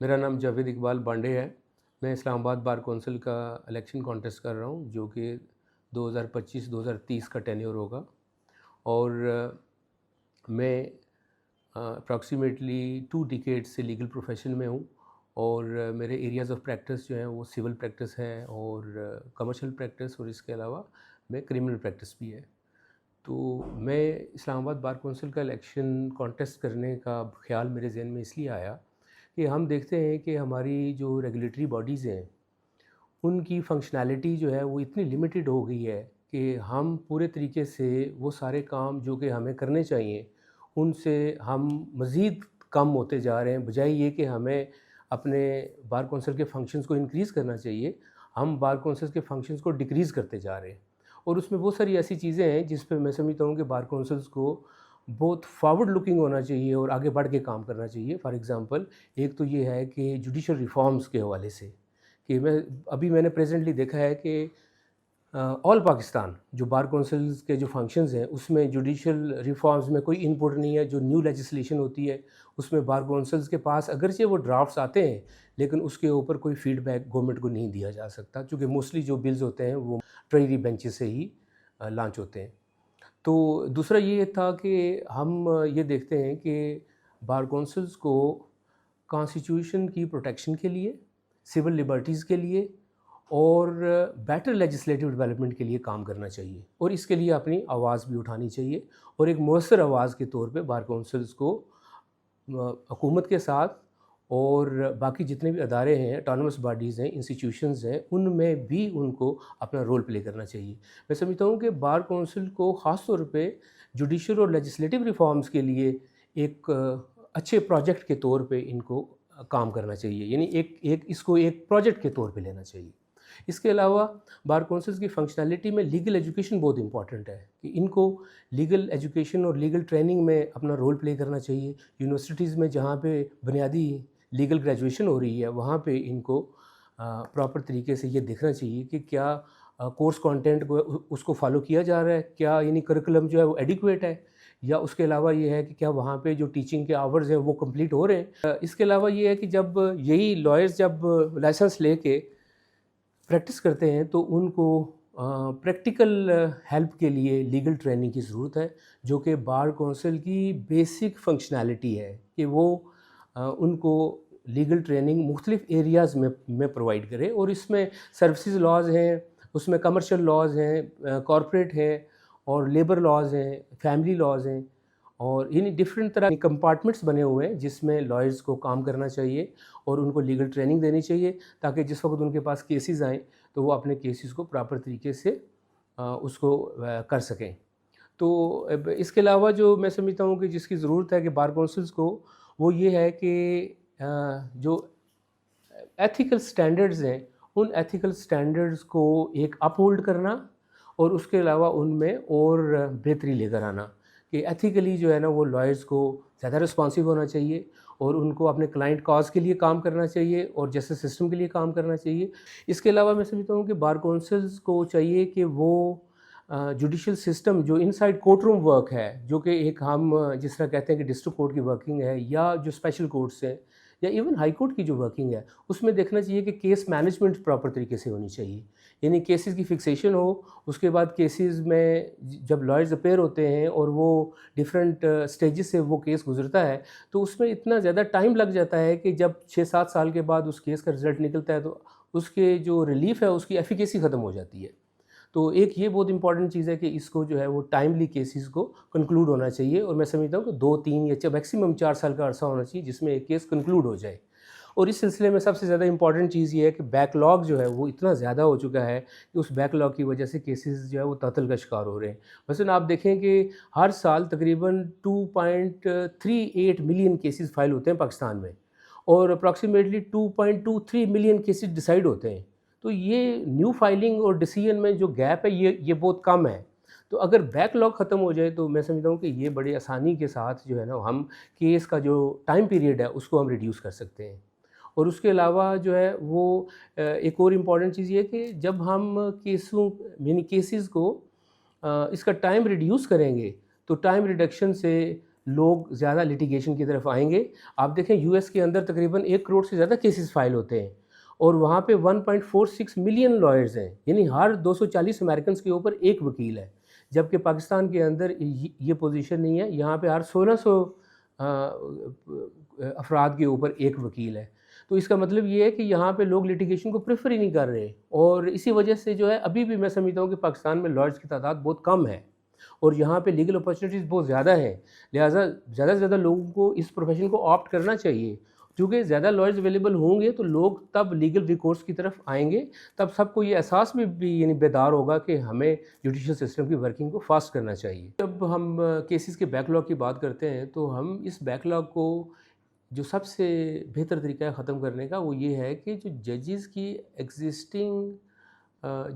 मेरा नाम जावेद इकबाल बांडे है। मैं इस्लामाबाद बार कौंसिल का इलेक्शन कॉन्टेस्ट कर रहा हूँ, जो कि 2025-2030 का टेन्योर होगा। और मैं अप्रॉक्सीमेटली 2 डिकेड से लीगल प्रोफेशन में हूँ। और मेरे एरियाज़ ऑफ प्रैक्टिस जो हैं वो सिविल प्रैक्टिस है और कमर्शियल प्रैक्टिस, और इसके अलावा मैं क्रिमिनल प्रैक्टिस भी है। तो मैं इस्लामाबाद बार कौंसिल का इलेक्शन कॉन्टेस्ट करने का ख़्याल मेरे ज़हन में इसलिए आया कि हम देखते हैं कि हमारी जो रेगुलेटरी बॉडीज़ हैं, उनकी फ़ंक्शनैलिटी जो है वो इतनी लिमिटेड हो गई है कि हम पूरे तरीके से वो सारे काम जो कि हमें करने चाहिए, उनसे हम मज़ीद कम होते जा रहे हैं। बजाय ये कि हमें अपने बार कौंसिल के फ़ंक्शंस को इंक्रीज़ करना चाहिए, हम बार कौंसिल के फ़ंक्शंस को डिक्रीज़ करते जा रहे हैं। और उसमें बहुत सारी ऐसी चीज़ें हैं जिस पे मैं समझता हूँ कि बार कौंसिल्स को बहुत फॉरवर्ड लुकिंग होना चाहिए और आगे बढ़ के काम करना चाहिए। फॉर एग्ज़ाम्पल, एक तो ये है कि जुडिशल रिफ़ॉर्म्स के हवाले से, कि मैंने प्रेज़ेंटली देखा है कि ऑल पाकिस्तान जो बार कौंसिल्स के जो फंक्शंस हैं, उसमें जुडिशल रिफ़ॉर्म्स में कोई इनपुट नहीं है। जो न्यू लेजिस्लेशन होती है, उसमें बार कौंसिल्स के पास अगरचे वो ड्राफ्ट्स आते हैं, लेकिन उसके ऊपर कोई फ़ीडबैक गवर्नमेंट को नहीं दिया जा सकता, क्योंकि मोस्टली जो बिल्स होते हैं वो ट्रेजरी बेंचेस से ही लॉन्च होते हैं। तो दूसरा ये था कि हम ये देखते हैं कि बार कौंसिल्स को कॉन्स्टिट्यूशन की प्रोटेक्शन के लिए, सिविल लिबर्टीज़ के लिए और बेटर लेजिस्लेटिव डेवलपमेंट के लिए काम करना चाहिए, और इसके लिए अपनी आवाज़ भी उठानी चाहिए। और एक मौसर आवाज़ के तौर पे बार कौंसिल्स को हुकूमत के साथ और बाकी जितने भी अदारे हैं, ऑटोनमस बॉडीज़ हैं, इंस्टीट्यूशंस हैं, उनमें भी उनको अपना रोल प्ले करना चाहिए। मैं समझता हूँ कि बार कौंसिल को ख़ास तौर पे जुडिशल और लेजिस्लेटिव रिफ़ॉर्म्स के लिए एक अच्छे प्रोजेक्ट के तौर पे इनको काम करना चाहिए, यानी इसको एक प्रोजेक्ट के तौर पे लेना चाहिए। इसके अलावा बार कौंसिल्स की फ़ंक्शनैलिटी में लीगल एजुकेशन बहुत इम्पॉर्टेंट है, कि इनको लीगल एजुकेशन और लीगल ट्रेनिंग में अपना रोल प्ले करना चाहिए। यूनिवर्सिटीज़ में जहाँ पे बुनियादी लीगल ग्रेजुएशन हो रही है, वहाँ पे इनको प्रॉपर तरीके से ये देखना चाहिए कि क्या कोर्स कंटेंट को उसको फ़ॉलो किया जा रहा है, क्या यानी करिकुलम जो है वो एडिक्वेट है, या उसके अलावा ये है कि क्या वहाँ पे जो टीचिंग के आवर्स हैं वो कंप्लीट हो रहे हैं। इसके अलावा ये है कि जब यही लॉयर्स जब लाइसेंस लेके प्रैक्टिस करते हैं, तो उनको प्रैक्टिकल हेल्प के लिए लीगल ट्रेनिंग की ज़रूरत है, जो कि बार कौंसिल की बेसिक फंक्शनैलिटी है कि वो उनको लीगल ट्रेनिंग मुख्तलिफ़ एरियाज़ में प्रोवाइड करे। और इसमें सर्विसेज लॉज़ हैं, उसमें कमर्शियल लॉज़ हैं, कॉर्पोरेट हैं, और लेबर लॉज़ हैं, फैमिली लॉज़ हैं, और यानी डिफरेंट तरह के कंपार्टमेंट्स बने हुए हैं जिसमें लॉयर्स को काम करना चाहिए और उनको लीगल ट्रेनिंग देनी चाहिए, ताकि जिस वक्त उनके पास केसेस आएँ तो वो अपने केसेस को प्रॉपर तरीके से उसको कर सकें। तो अब इसके अलावा जो मैं समझता हूँ कि जिसकी ज़रूरत है कि बार काउंसिल्स को, वो ये है कि जो एथिकल स्टैंडर्ड्स हैं, उन एथिकल स्टैंडर्ड्स को एक अपहोल्ड करना, और उसके अलावा उनमें और बेहतरी लेकर आना, कि एथिकली जो है ना वो लॉयर्स को ज़्यादा रिस्पॉन्सिव होना चाहिए, और उनको अपने क्लाइंट कॉज के लिए काम करना चाहिए और जस्टिस सिस्टम के लिए काम करना चाहिए। इसके अलावा मैं समझता हूँ कि बार काउंसिल्स को चाहिए कि वो जुडिशल सिस्टम जो इनसाइड कोर्ट रूम वर्क है, जो कि एक हम जिस तरह कहते हैं कि डिस्ट्रिक्ट कोर्ट की वर्किंग है, या जो स्पेशल कोर्ट्स हैं, या इवन हाई कोर्ट की जो वर्किंग है, उसमें देखना चाहिए कि केस मैनेजमेंट प्रॉपर तरीके से होनी चाहिए। यानी केसेस की फिक्सेशन हो, उसके बाद केसेस में जब लॉयर्स अपेयर होते हैं और वो डिफरेंट स्टेजेस से वो केस गुजरता है, तो उसमें इतना ज़्यादा टाइम लग जाता है कि जब 6-7 साल के बाद उस केस का रिज़ल्ट निकलता है, तो उसके जो रिलीफ़ है उसकी एफिकेसी ख़त्म हो जाती है। तो एक ये बहुत इंपॉर्टेंट चीज़ है कि इसको जो है वो टाइमली केसेस को कंक्लूड होना चाहिए, और मैं समझता हूँ कि 2-3 या मैक्सिमम 4 साल का अरसा होना चाहिए जिसमें एक केस कंक्लूड हो जाए। और इस सिलसिले में सबसे ज़्यादा इंपॉर्टेंट चीज़ ये है कि बैकलॉग जो है वो इतना ज़्यादा हो चुका है कि उस बैकलॉग की वजह से केसेस जो है वो तअत्तुल का शिकार हो रहे हैं। मसलन आप देखें कि हर साल तकरीबन 2.38 मिलियन केसेस फाइल होते हैं पाकिस्तान में, और अप्रॉक्सीमेटली 2.23 मिलियन केसेस डिसाइड होते हैं। तो ये न्यू फाइलिंग और डिसीजन में जो गैप है, ये बहुत कम है। तो अगर बैकलॉग ख़त्म हो जाए, तो मैं समझता हूँ कि ये बड़ी आसानी के साथ जो है ना, हम केस का जो टाइम पीरियड है उसको हम रिड्यूस कर सकते हैं। और उसके अलावा जो है वो एक और इम्पॉर्टेंट चीज़ ये है कि जब हम केसों यानी केसेस को इसका टाइम रिड्यूस करेंगे, तो टाइम रिडक्शन से لوگ زیادہ لٹیگیشن کی طرف آئیں گے. آپ دیکھیں یو ایس کے اندر تقریباً 1 کروڑ سے زیادہ کیسز فائل ہوتے ہیں اور وہاں پہ 1.46 ملین لائرز ہیں، یعنی ہر 240 امریکنز کے اوپر ایک وکیل ہے، جبکہ پاکستان کے اندر یہ پوزیشن نہیں ہے. یہاں پہ ہر 1600 افراد کے اوپر ایک وکیل ہے. تو اس کا مطلب یہ ہے کہ یہاں پہ لوگ لٹیگیشن کو پریفر ہی نہیں کر رہے، اور اسی وجہ سے جو ہے ابھی بھی میں سمجھتا ہوں کہ پاکستان میں لائرز کی تعداد بہت کم ہے اور یہاں پہ لیگل اپارچونیٹیز بہت زیادہ ہیں. لہٰذا زیادہ سے زیادہ لوگوں کو اس پروفیشن کو آپٹ کرنا چاہیے، کیونکہ زیادہ لائرز اویلیبل ہوں گے تو لوگ تب لیگل ریکورس کی طرف آئیں گے. تب سب کو یہ احساس بھی یعنی بیدار ہوگا کہ ہمیں جوڈیشل سسٹم کی ورکنگ کو فاسٹ کرنا چاہیے. جب ہم کیسز کے بیک لاگ کی بات کرتے ہیں تو ہم اس بیک لاگ کو جو سب سے بہتر طریقہ ہے ختم کرنے کا وہ یہ ہے کہ جو ججز کی ایگزسٹنگ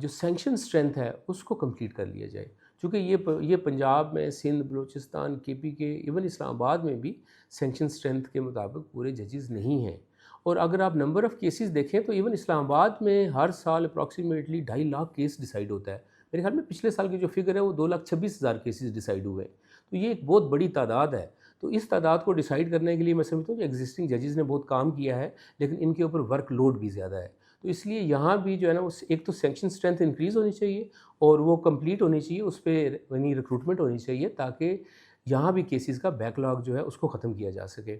جو سینکشن اسٹرینتھ ہے اس کو کمپلیٹ کر لیا جائے. چونکہ یہ پنجاب میں، سندھ، بلوچستان، کے پی کے، ایون اسلام آباد میں بھی سینکشن اسٹرینتھ کے مطابق پورے ججز نہیں ہیں. اور اگر آپ نمبر آف کیسز دیکھیں تو ایون اسلام آباد میں ہر سال اپروکسیمیٹلی 2.5 لاکھ کیس ڈیسائیڈ ہوتا ہے. میرے خیال میں پچھلے سال کی جو فگر ہے وہ 2,26,000 کیسز ڈیسائیڈ ہوئے ہیں. تو یہ ایک بہت بڑی تعداد ہے. تو اس تعداد کو ڈیسائیڈ کرنے کے لیے میں سمجھتا ہوں کہ ایگزسٹنگ ججز نے بہت کام کیا ہے، لیکن ان کے اوپر ورک لوڈ بھی زیادہ ہے. تو اس لیے یہاں بھی جو ہے نا ایک تو سینکشن اسٹرینتھ انکریز ہونی چاہیے اور وہ کمپلیٹ ہونی چاہیے، اس پہ یعنی ریکروٹمنٹ ہونی چاہیے تاکہ یہاں بھی کیسز کا بیک لاگ جو ہے اس کو ختم کیا جا سکے.